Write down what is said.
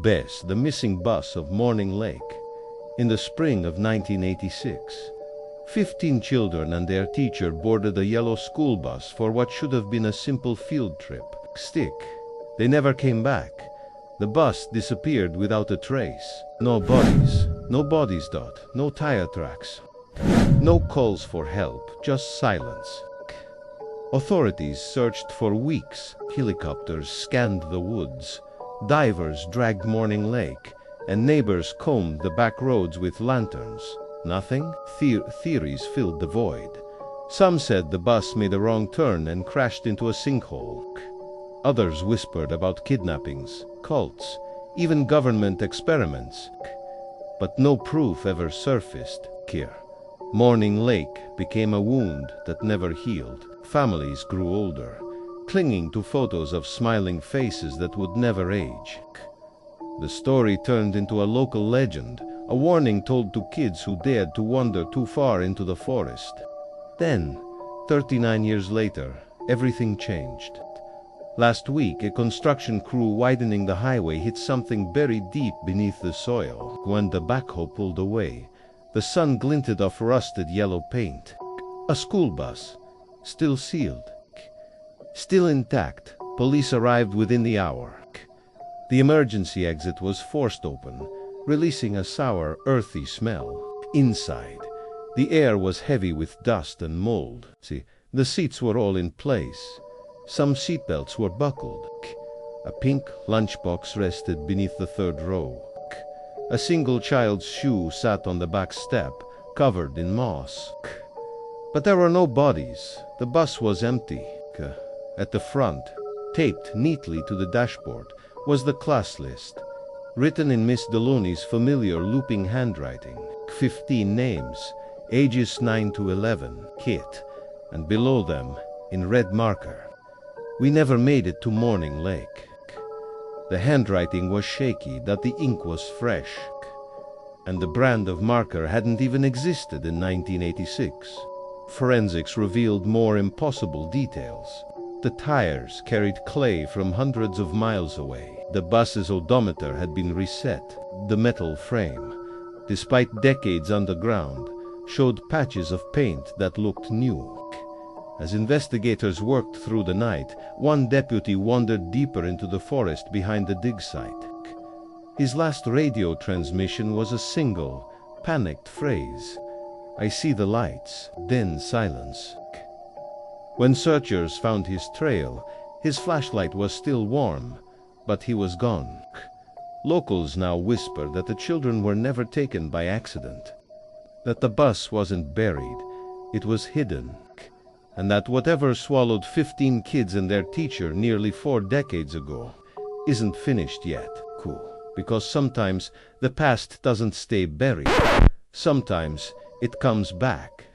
Bess, the missing bus of Morning Lake. In the spring of 1986, 15 children and their teacher boarded a yellow school bus for what should have been a simple field trip. Stick. They never came back. The bus disappeared without a trace. No bodies. No bodies, Dot. No tire tracks. No calls for help, just silence. Authorities searched for weeks. Helicopters scanned the woods. Divers dragged Morning Lake, and neighbors combed the back roads with lanterns. Nothing? Theories filled the void. Some said the bus made a wrong turn and crashed into a sinkhole. Others whispered about kidnappings, cults, even government experiments. But no proof ever surfaced. Morning Lake became a wound that never healed. Families grew older, clinging to photos of smiling faces that would never age. The story turned into a local legend, a warning told to kids who dared to wander too far into the forest. Then, 39 years later, everything changed. Last week, a construction crew widening the highway hit something buried deep beneath the soil. When the backhoe pulled away, the sun glinted off rusted yellow paint. A school bus, still sealed, still intact. Police arrived within the hour. The emergency exit was forced open, releasing a sour, earthy smell. Inside, the air was heavy with dust and mold. The seats were all in place. Some seatbelts were buckled. A pink lunchbox rested beneath the third row. A single child's shoe sat on the back step, covered in moss. But there were no bodies. The bus was empty. At the front, taped neatly to the dashboard, was the class list, written in Miss Deloney's familiar looping handwriting. 15 names, ages 9 to 11, Kit, and below them, in red marker, "We never made it to Morning Lake." The handwriting was shaky, that the ink was fresh, and the brand of marker hadn't even existed in 1986. Forensics revealed more impossible details. The tires carried clay from hundreds of miles away. The bus's odometer had been reset. The metal frame, despite decades underground, showed patches of paint that looked new. As investigators worked through the night, one deputy wandered deeper into the forest behind the dig site. His last radio transmission was a single, panicked phrase: "I see the lights," then silence. When searchers found his trail, his flashlight was still warm, but he was gone. Locals now whisper that the children were never taken by accident, that the bus wasn't buried, it was hidden, and that whatever swallowed 15 kids and their teacher nearly 4 decades ago isn't finished yet. Because sometimes the past doesn't stay buried. Sometimes it comes back.